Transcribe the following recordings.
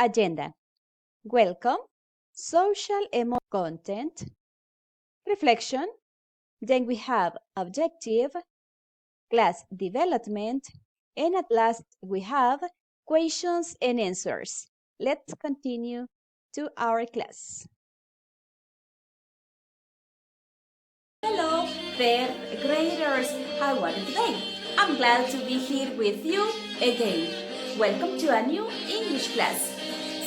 agenda. Welcome, social emotional content, reflection, then we have objective, class development, and at last we have questions and answers. Let's continue to our class. Hello, third graders. How are you today? I'm glad to be here with you again. Welcome to a new English class.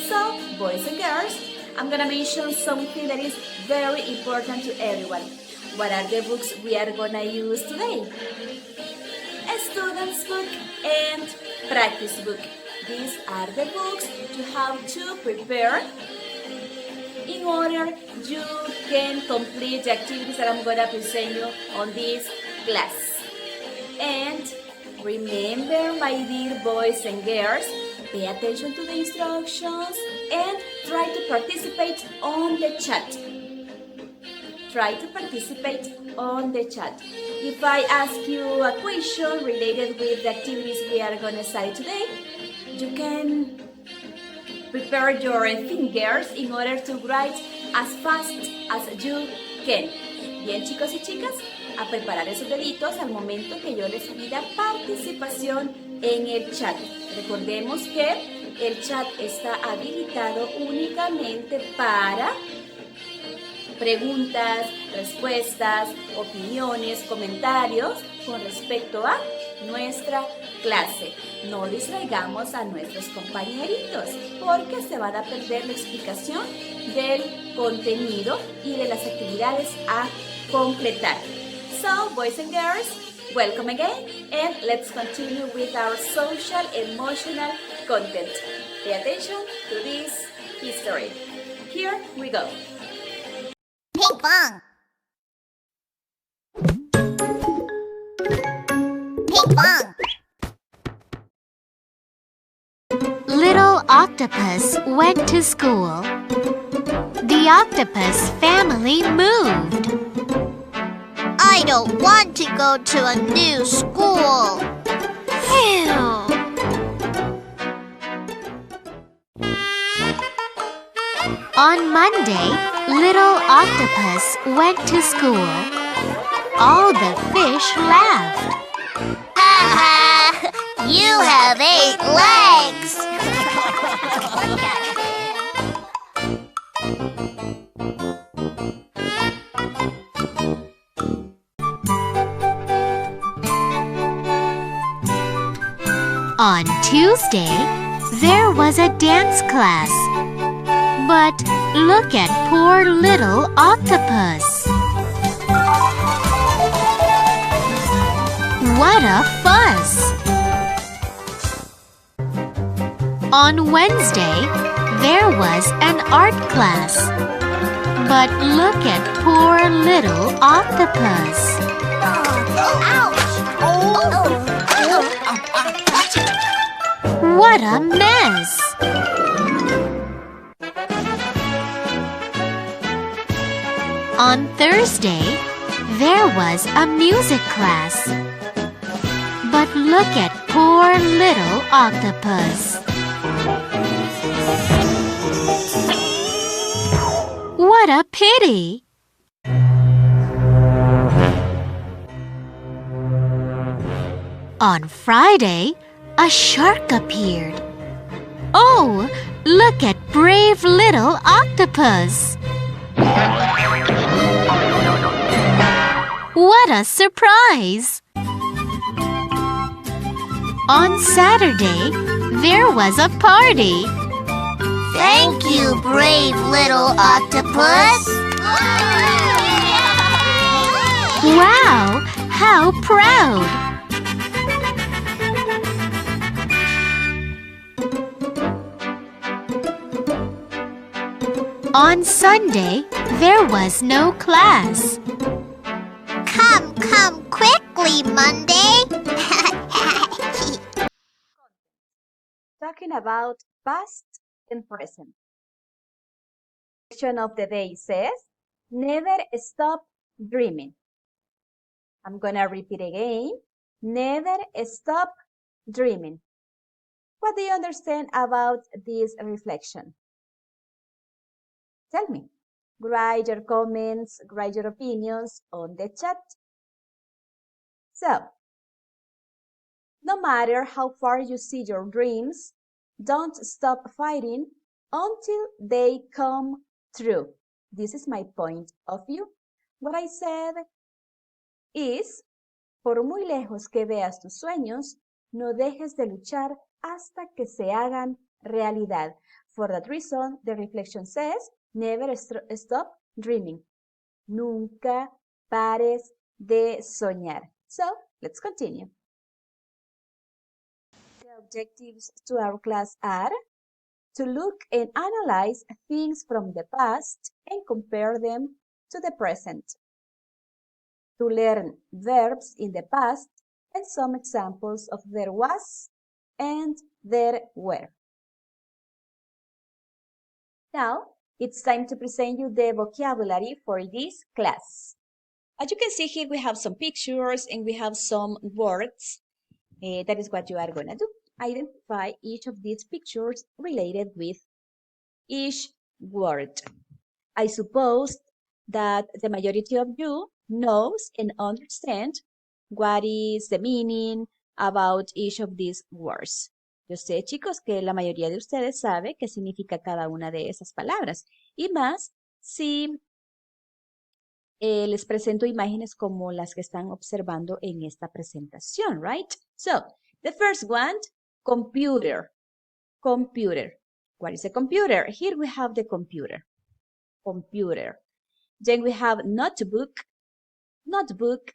So, boys and girls, I'm gonna mention something that is very important to everyone. What are the books we are gonna use today? A student's book and practice book. These are the books you have to prepare in order you can complete the activities that I'm gonna present you on this class. And remember, my dear boys and girls, pay attention to the instructions and try to participate on the chat. Try to participate on the chat. If I ask you a question related with the activities we are gonna study today, you can prepare your fingers in order to write as fast as you can. Bien, chicos y chicas, a preparar esos deditos al momento que yo les pida participación en el chat. Recordemos que el chat está habilitado únicamente para preguntas, respuestas, opiniones, comentarios con respecto a nuestra clase. No distraigamos a nuestros compañeritos porque se van a perder la explicación del contenido y de las actividades a completar. So, boys and girls, welcome again and let's continue with our social emotional content. Pay attention to this history. Here we go. Ping pong. Ping pong. Little Octopus went to school. The octopus family moved. I don't want to go to a new school. Phew! On Monday, Little Octopus went to school. All the fish laughed. You have 8 legs. On Tuesday, there was a dance class. But look at poor Little Octopus. What a fuss! On Wednesday, there was an art class. But look at poor Little Octopus. Ouch! What a mess! On Thursday, there was a music class. But look at poor Little Octopus. What a pity! On Friday, a shark appeared. Oh, look at brave Little Octopus! What a surprise! On Saturday, there was a party. Thank you, brave Little Octopus. Wow, how proud! On Sunday, there was no class. Come quickly, Monday. Talking about past and present. Question of the day says, never stop dreaming. I'm gonna repeat again. Never stop dreaming. What do you understand about this reflection? Tell me. Write your comments, write your opinions on the chat. So, no matter how far you see your dreams, don't stop fighting until they come true. This is my point of view. What I said is, por muy lejos que veas tus sueños, no dejes de luchar hasta que se hagan realidad. For that reason, the reflection says, never stop dreaming. Nunca pares de soñar. So, let's continue. The objectives to our class are to look and analyze things from the past and compare them to the present. To learn verbs in the past and some examples of there was and there were. Now, it's time to present you the vocabulary for this class. As you can see here, we have some pictures and we have some words. That is what you are going to do. Identify each of these pictures related with each word. I suppose that the majority of you knows and understand what is the meaning about each of these words. Yo sé, chicos, que la mayoría de ustedes sabe qué significa cada una de esas palabras. Y más si les presento imágenes como las que están observando en esta presentación, right? So, the first one, computer. Computer. What is a computer? Here we have the computer. Computer. Then we have notebook. Notebook.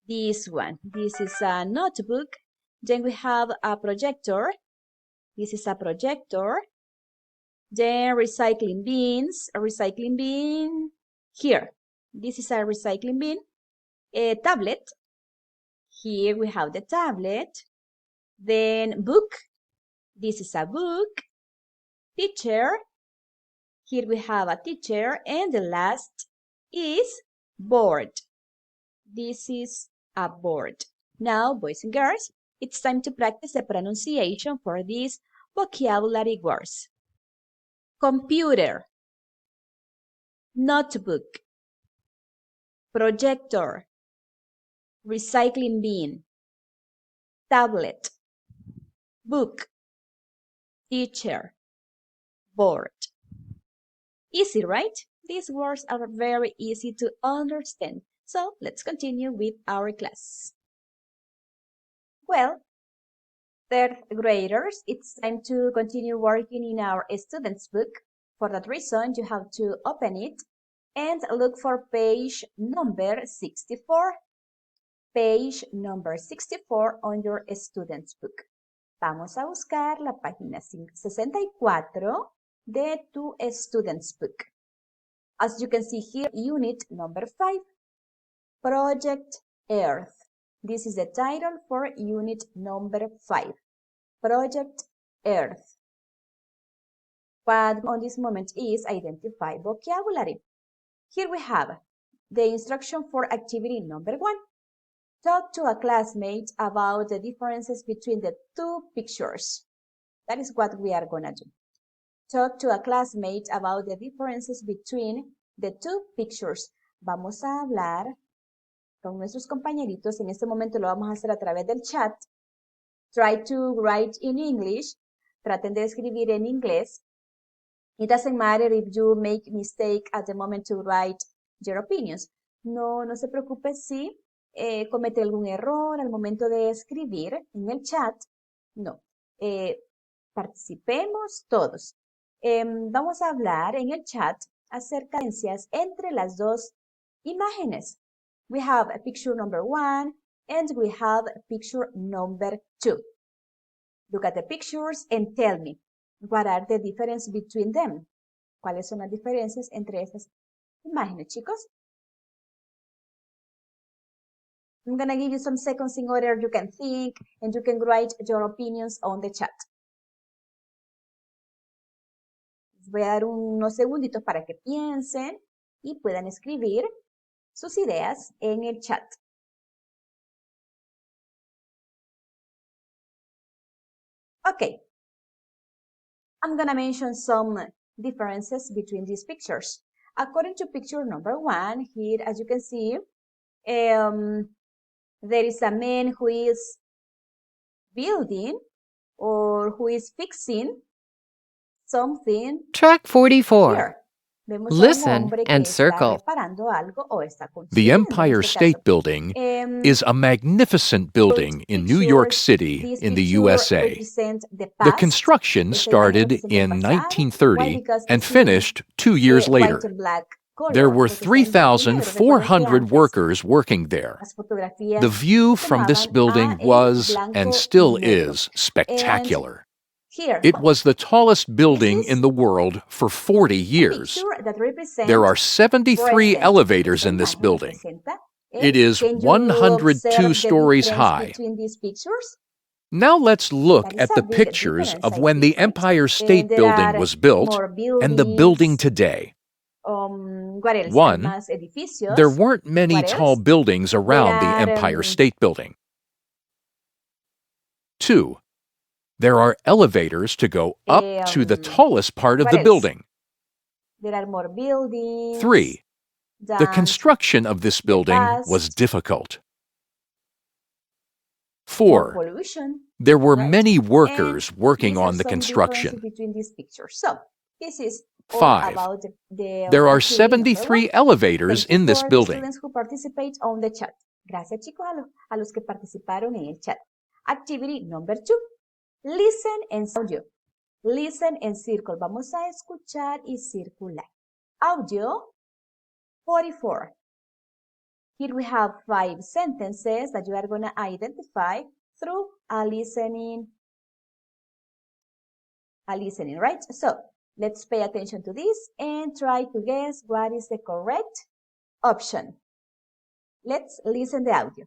This one. This is a notebook. Then we have a projector. This is a projector. Then recycling bins. A recycling bin here. This is a recycling bin. A tablet. Here we have the tablet. Then book. This is a book. Teacher. Here we have a teacher. And the last is board. This is a board. Now, boys and girls, it's time to practice the pronunciation for these vocabulary words. Computer. Notebook. Projector. Recycling bin. Tablet. Book. Teacher. Board. Easy, right? These words are very easy to understand. So let's continue with our class. Well, third graders, it's time to continue working in our student's book. For that reason, you have to open it and look for page number 64. Page number 64 on your student's book. Vamos a buscar la página 64 de tu student's book. As you can see here, unit number 5, Project Earth. This is the title for unit number 5, Project Earth. What on this moment is identify vocabulary. Here we have the instruction for activity number 1. Talk to a classmate about the differences between the two pictures. That is what we are going to do. Talk to a classmate about the differences between the two pictures. Vamos a hablar con nuestros compañeritos. En este momento lo vamos a hacer a través del chat. Try to write in English. Traten de escribir en inglés. It doesn't matter if you make mistake at the moment to write your opinions. No se preocupe si comete algún error al momento de escribir en el chat. No. Participemos todos. Vamos a hablar en el chat acerca de diferencias entre las dos imágenes. We have a picture number 1 and we have picture number 2. Look at the pictures and tell me, what are the differences between them? ¿Cuáles son las diferencias entre estas imágenes, chicos? I'm going to give you some seconds in order you can think and you can write your opinions on the chat. Les voy a dar unos segunditos para que piensen y puedan escribir sus ideas en el chat. Okay. I'm going to mention some differences between these pictures. According to picture number 1, here, as you can see, there is a man who is building or who is fixing something. Track 44. Here, vemos a un Listen hombre que and está circle. reparando algo o está The construyendo, en Empire este State caso. Building is a magnificent building in New York City These in the pictures USA. represent the The past. construction Esta imagen started representa el in pasado. Why? 1930 Because and it's in, finished 2 years white later. and black color, There were porque está en blanco y negro. Recuerden que 3,400 antes workers working there. las fotografías The view se from this tomaban building en was blanco and y still negro. is spectacular. Here, It was the tallest building this is in the world for 40 a years. picture that represents There are 73 present. elevators Esta in this imagen building. representa, It is can you 102 observe the stories difference high. between these pictures? Now let's look That is at a the big pictures difference, of I when think, the right? Empire State There Building are was built more and the building buildings. today. What else? Hay 1. más edificios. There weren't many What tall else? buildings around the are, Empire State Building. 2. There are elevators to go up to the tallest part of what the else? building. There are more buildings. 3. The than construction of this building was past. difficult. More 4. pollution. There were Right. many workers And working these are on the some construction. differences between these pictures. So, this is all 5. about the There are activity number 73 1. elevators Thank you in this for the building. students who participate on the chat. Gracias, chicos, a los que participaron en el chat. Activity number 2. Listen and audio. Listen and circle. Vamos a escuchar y circular. Audio 44. Here we have 5 sentences that you are going to identify through a listening, right? So let's pay attention to this and try to guess what is the correct option. Let's listen the audio.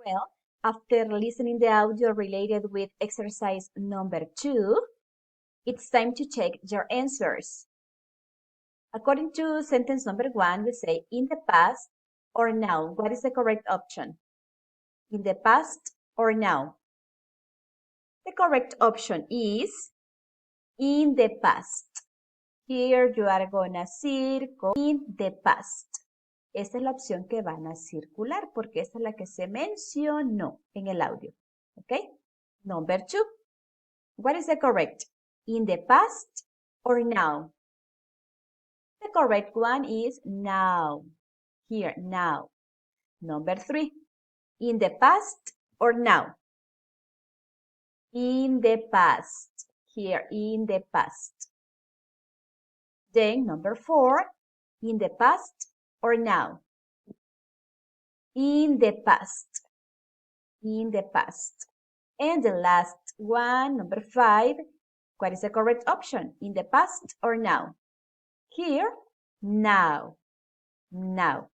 Well, after listening the audio related with exercise number 2, it's time to check your answers. According to sentence number 1, we say in the past or now. What is the correct option? In the past or now? The correct option is in the past. Here you are gonna circle in the past. Esta es la opción que van a circular porque esta es la que se mencionó en el audio. Okay? Number 2. What is the correct? In the past or now? The correct one is now. Here, now. Number 3. In the past or now? In the past. Here, in the past. Then number 4. In the past or now? In the past. In the past. And the last one, number 5. What is the correct option? In the past or now? Here, now. Now.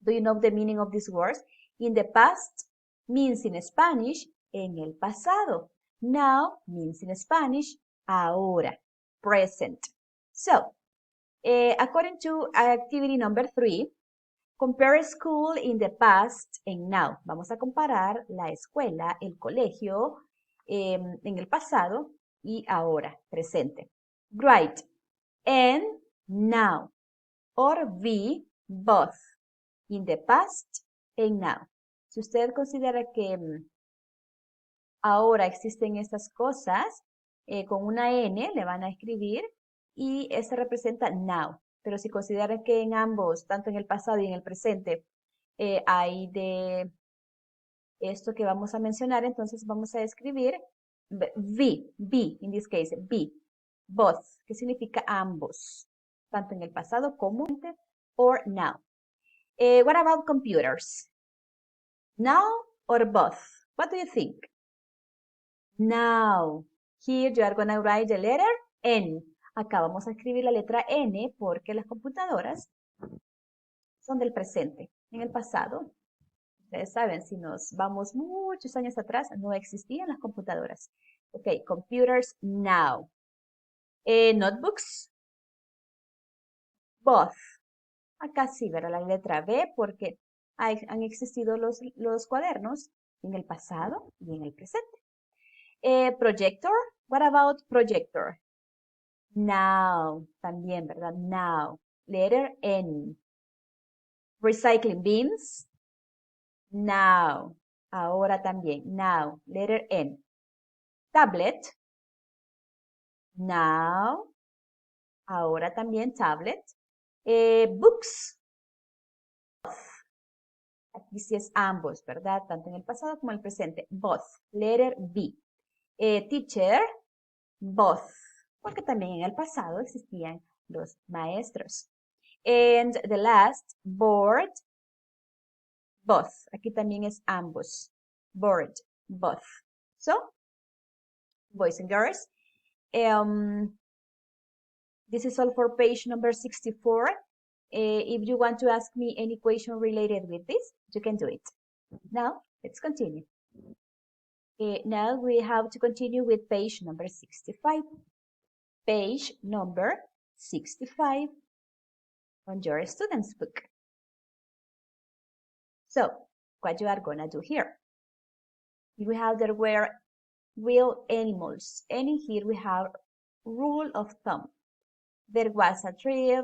Do you know the meaning of these words? In the past means in Spanish, en el pasado. Now means in Spanish, ahora, present. So, according to activity number 3, Compare school in the past and now. Vamos a comparar la escuela, el colegio, en el pasado y ahora, presente. Right. And now. Or be both. In the past and now. Si usted considera que ahora existen estas cosas, con una N le van a escribir y ese representa now. Pero si considera que en ambos, tanto en el pasado y en el presente, hay de esto que vamos a mencionar, entonces vamos a escribir be, in this case, be, both, que significa ambos, tanto en el pasado como or now. What about computers? Now or both? What do you think? Now. Here you are going to write the letter N. Acá vamos a escribir la letra N porque las computadoras son del presente. En el pasado, ustedes saben, si nos vamos muchos años atrás, no existían las computadoras. Ok, computers now. Notebooks, both. Acá sí, verá la letra B porque han existido los cuadernos en el pasado y en el presente. Projector, what about projector? Now, también, ¿verdad? Now. Letter N. Recycling bins. Now. Ahora también. Now. Letter N. Tablet. Now. Ahora también tablet. Books. Aquí sí es ambos, ¿verdad? Tanto en el pasado como en el presente. Both. Letter B. Teacher. Both. Porque también en el pasado existían los maestros. And the last, board, both. Aquí también es ambos. Board, both. So, boys and girls, this is all for page number 64. If you want to ask me any question related with this, you can do it. Now, let's continue. Now we have to continue with page number 65. Page number 65 on your student's book. So, what you are gonna do here? We have there were real animals, and here we have rule of thumb. There was a tree,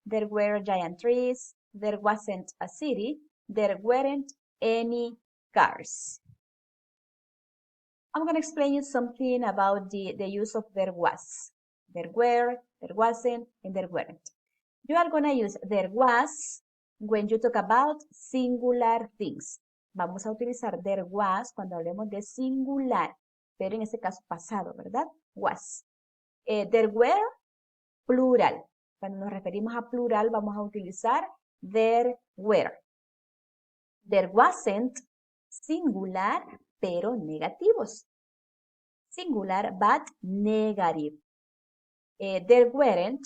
there were giant trees, there wasn't a city, there weren't any cars. I'm gonna explain you something about the use of there was. There were, there wasn't, and there weren't. You are going to use there was when you talk about singular things. Vamos a utilizar there was cuando hablemos de singular, pero en este caso pasado, ¿verdad? Was. There were, plural. Cuando nos referimos a plural, vamos a utilizar there were. There wasn't, singular, pero negativos. Singular, but negative. There weren't,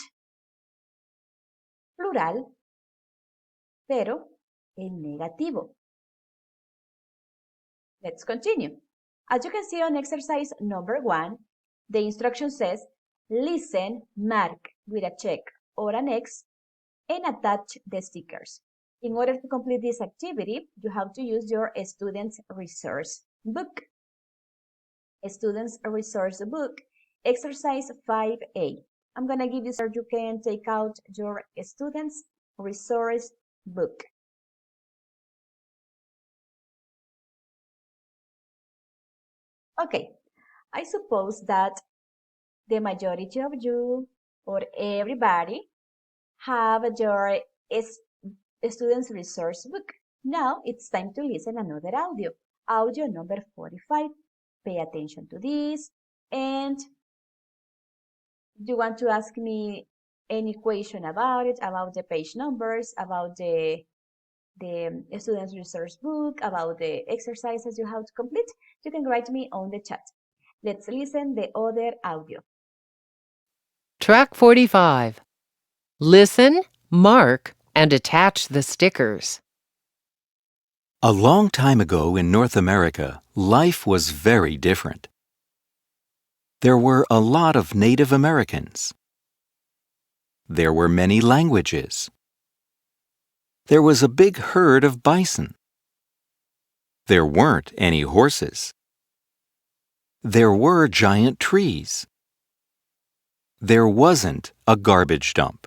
plural, pero en negativo. Let's continue. As you can see on exercise number 1, the instruction says, listen, mark with a check or an X, and attach the stickers. In order to complete this activity, you have to use your student's resource book. Student's resource book. Exercise 5A. I'm going to give you so you can take out your student's resource book. Okay, I suppose that the majority of you or everybody have your student's resource book. Now it's time to listen another audio. Audio number 45. Pay attention to this. And you want to ask me any question about it, about the page numbers, about the student's resource book, about the exercises you have to complete, you can write me on the chat. Let's listen the other audio. Track 45. Listen, mark, and attach the stickers. A long time ago in North America, life was very different. There were a lot of Native Americans. There were many languages. There was a big herd of bison. There weren't any horses. There were giant trees. There wasn't a garbage dump.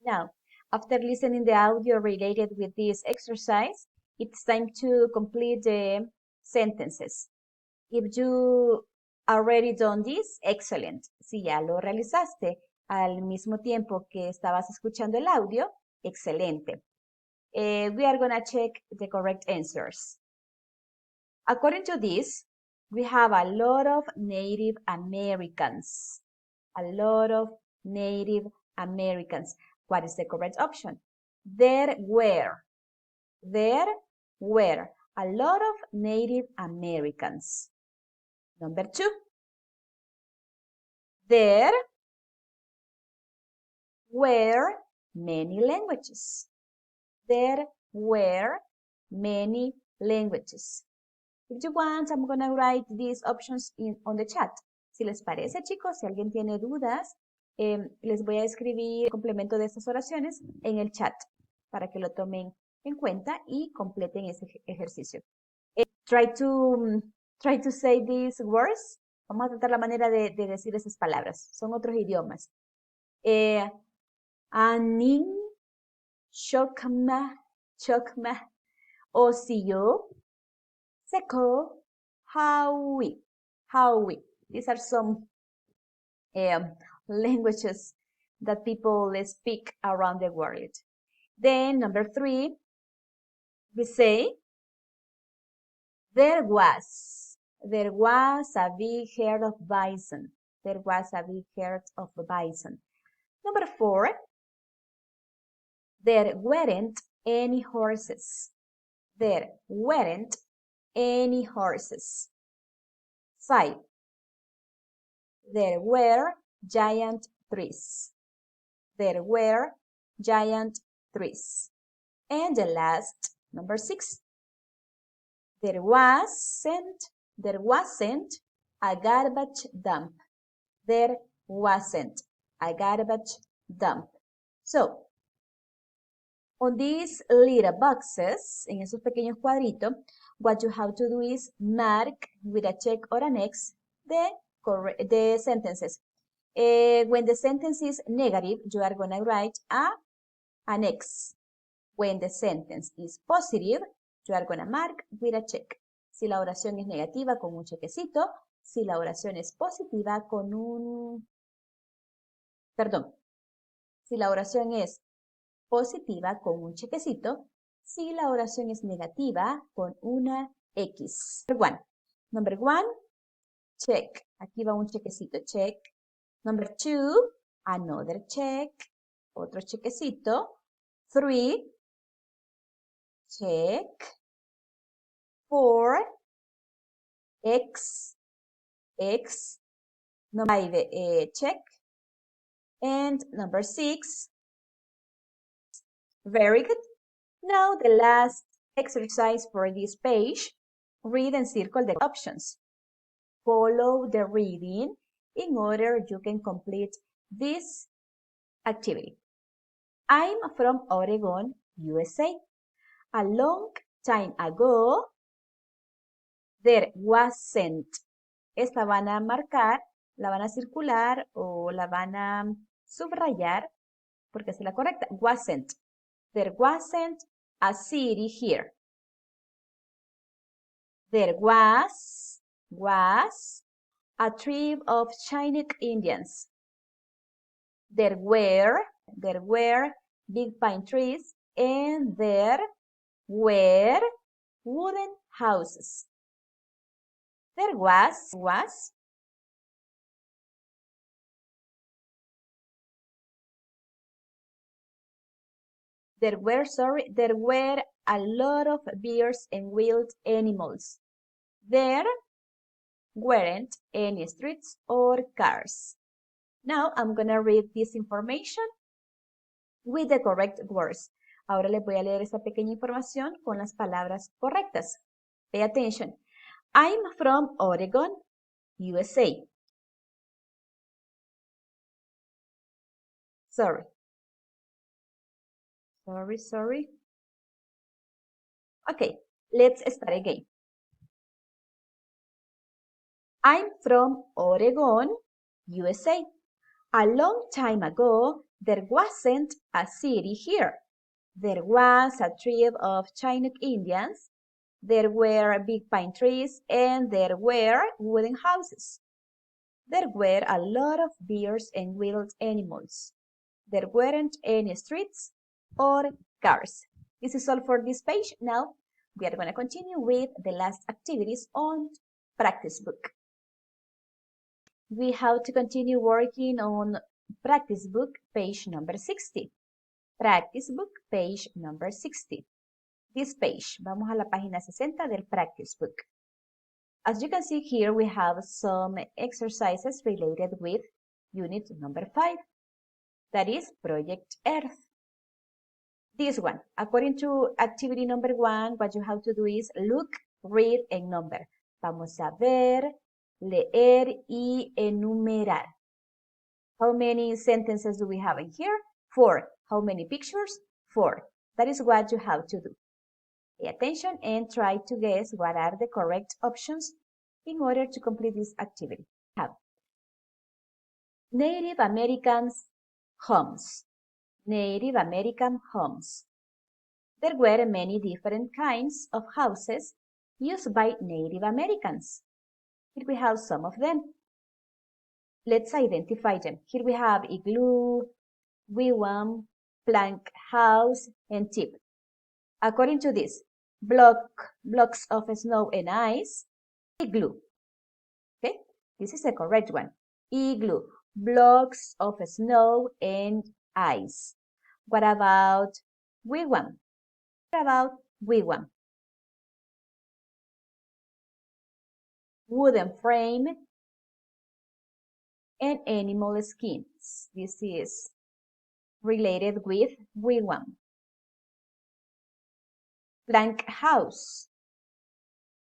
Now, after listening the audio related with this exercise, it's time to complete the sentences. If you already done this, excellent. Si ya lo realizaste al mismo tiempo que estabas escuchando el audio, excelente. We are going to check the correct answers. According to this, we have a lot of Native Americans. A lot of Native Americans. What is the correct option? There were a lot of Native Americans. Number 2. There were many languages. There were many languages. If you want, I'm going to write these options on the chat. Si les parece, chicos, si alguien tiene dudas, les voy a escribir el complemento de estas oraciones en el chat para que lo tomen en cuenta y completen ese ejercicio. Try to say these words. Vamos a tratar la manera de decir esas palabras. Son otros idiomas. Anin, chokma, osiyo, seko, hawi. These are some languages that people speak around the world. Then number 3, we say, there was a big herd of bison. There was a big herd of bison. Number 4, there weren't any horses. There weren't any horses. 5, there were giant trees. There were giant trees. And the last, number 6, there wasn't a garbage dump. There wasn't a garbage dump. So, on these little boxes, en esos pequeños cuadritos, what you have to do is mark with a check or an X the sentences. When the sentence is negative, you are going to write an X. When the sentence is positive, you are going to mark with a check. Si la oración es negativa, con un chequecito. Si la oración es positiva, con un... Perdón. Si la oración es positiva, con un chequecito. Si la oración es negativa, con una X. Number one, check. Aquí va un chequecito, check. Number 2, another check. Otro chequecito. 3, check. 4, X. Number 5, check. And number 6, very good. Now the last exercise for this page, read and circle the options. Follow the reading in order you can complete this activity. I'm from Oregon, USA. A long time ago, there wasn't. Esta van a marcar, la van a circular o la van a subrayar porque es la correcta. Wasn't. There wasn't a city here. There was a tribe of Chinese Indians. There were big pine trees and there were wooden houses. There were a lot of bears and wild animals. There weren't any streets or cars. Now I'm gonna read this information with the correct words. Ahora les voy a leer esta pequeña información con las palabras correctas. Pay attention. I'm from Oregon, USA. Sorry. Sorry. Okay, let's start again. I'm from Oregon, USA. A long time ago, there wasn't a city here. There was a tribe of Chinook Indians. There were big pine trees and there were wooden houses. There were a lot of bears and wild animals. There weren't any streets or cars. This is all for this page. Now we are going to continue with the last activities on practice book. We have to continue working on practice book page number 60. Practice book page number 60. This page, vamos a la página 60 del practice book. As you can see here, we have some exercises related with unit number 5. That is Project Earth. This one, according to activity number 1, what you have to do is look, read, and number. Vamos a ver, leer y enumerar. How many sentences do we have in here? 4. How many pictures? 4. That is what you have to do. Pay attention and try to guess what are the correct options in order to complete this activity. Have Native Americans' homes. Native American homes. There were many different kinds of houses used by Native Americans. Here we have some of them. Let's identify them. Here we have igloo, wigwam, plank house, and tip. According to this, blocks of snow and ice, igloo. Okay, this is the correct one. Igloo, blocks of snow and ice. What about wigwam? What about wigwam? Wooden frame and animal skins. This is related with wigwam. Plank house,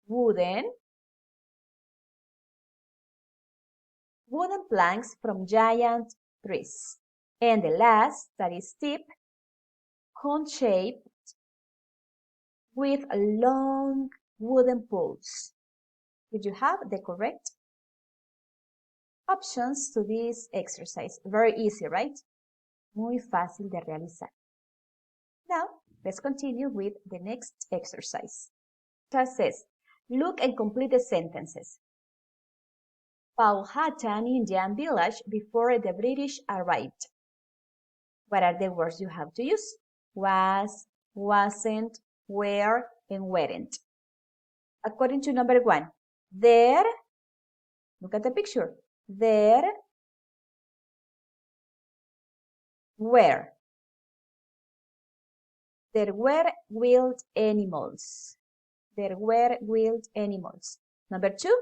wooden planks from giant trees. And the last, that is tip, cone-shaped with long wooden poles. Did you have the correct options to this exercise? Very easy, right? Muy fácil de realizar. Now, let's continue with the next exercise. It says, look and complete the sentences. Powhatan Indian village before the British arrived. What are the words you have to use? Was, wasn't, were, and weren't. According to number 1, there, look at the picture, there were. There were wild animals. There were wild animals. Number 2,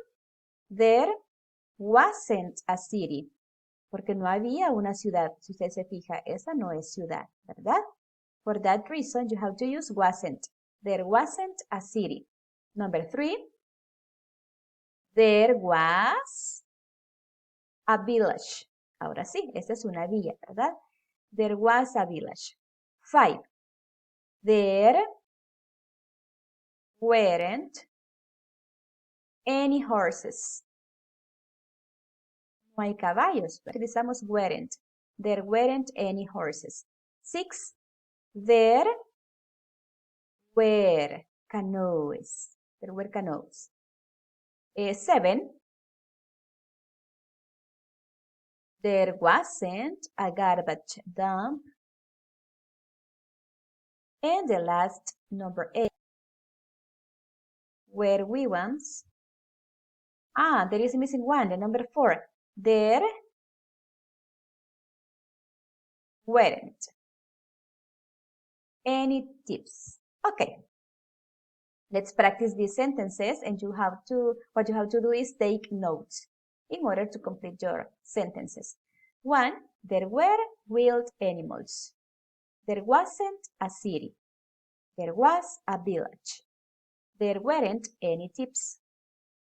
there wasn't a city. Porque no había una ciudad. Si usted se fija, esa no es ciudad, ¿verdad? For that reason, you have to use wasn't. There wasn't a city. Number 3, there was a village. Ahora sí, esta es una villa, ¿verdad? There was a village. 5, there weren't any horses. No hay caballos. Utilizamos weren't. There weren't any horses. 6, there were canoes. There were canoes. 7, there wasn't a garbage dump. And the last, number 8, were wigwams. There is missing one, the number 4. There weren't any tips. Okay. Let's practice these sentences, and what you have to do is take notes in order to complete your sentences. 1, there were wild animals. There wasn't a city. There was a village. There weren't any tips.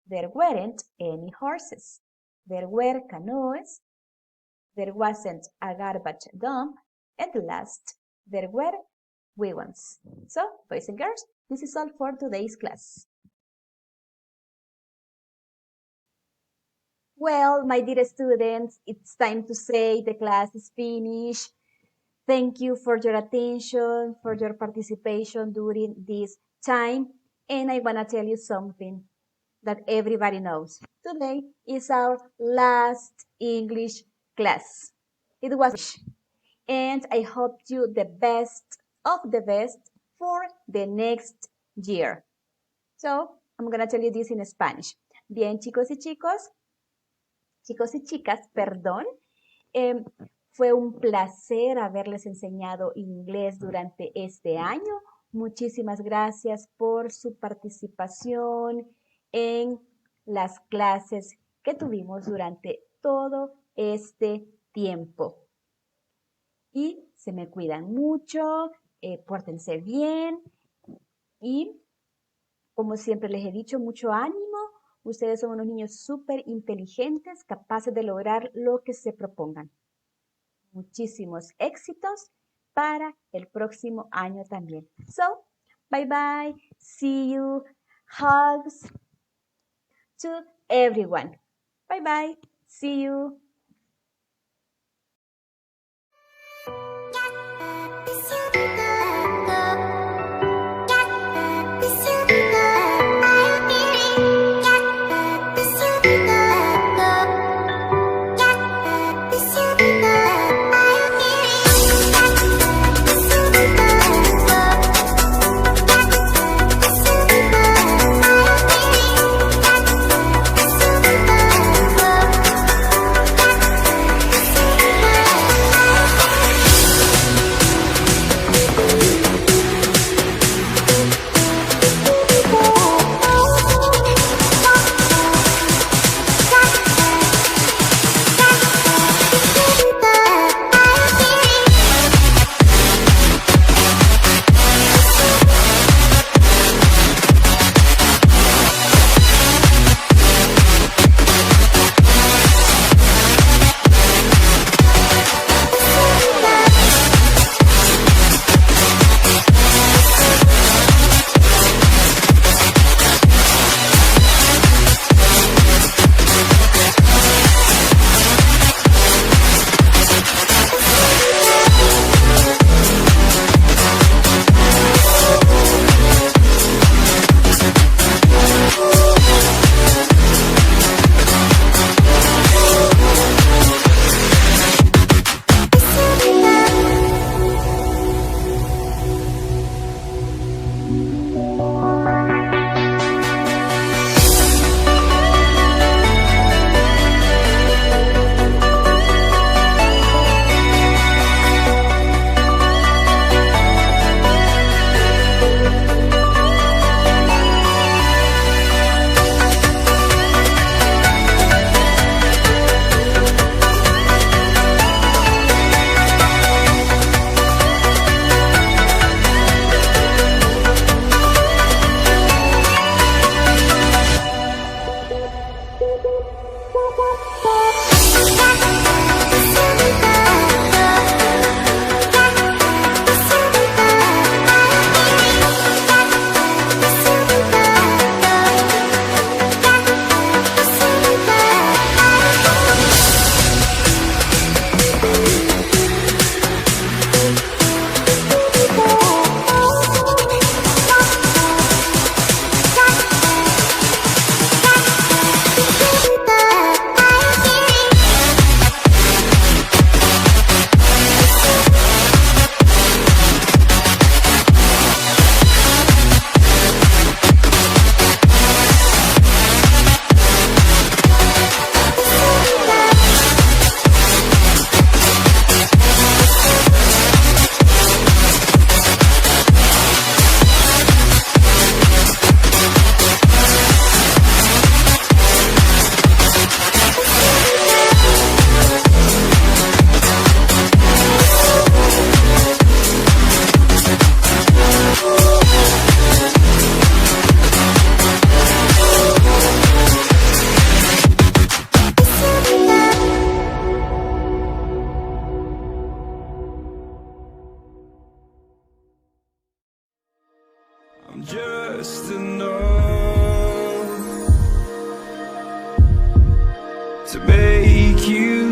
There weren't any horses. There were canoes. There wasn't a garbage dump. And last, there were we want. So, boys and girls, this is all for today's class. Well, my dear students, it's time to say the class is finished. Thank you for your attention, for your participation during this time. And I want to tell you something that everybody knows. Today is our last English class. It was, and I hope you the best of the best for the next year. So, I'm going to tell you this in Spanish. Bien, chicos y chicas, perdón. Fue un placer haberles enseñado inglés durante este año. Muchísimas gracias por su participación en las clases que tuvimos durante todo este tiempo. Y se me cuidan mucho, pórtense bien y, como siempre les he dicho, mucho ánimo. Ustedes son unos niños súper inteligentes, capaces de lograr lo que se propongan. Muchísimos éxitos para el próximo año también. So, bye bye. See you. Hugs to everyone. Bye bye. See you.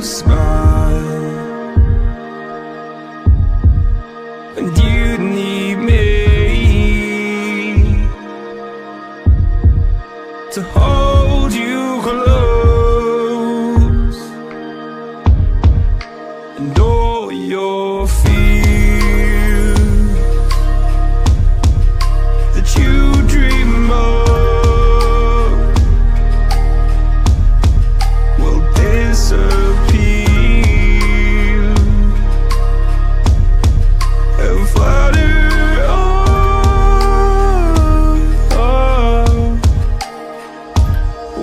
smile, and you need me to hold you close, and all your fears that you dream of will disappear and flutter on.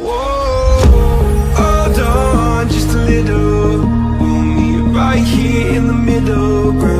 Whoa, hold on just a little. We'll meet right here in the middle ground.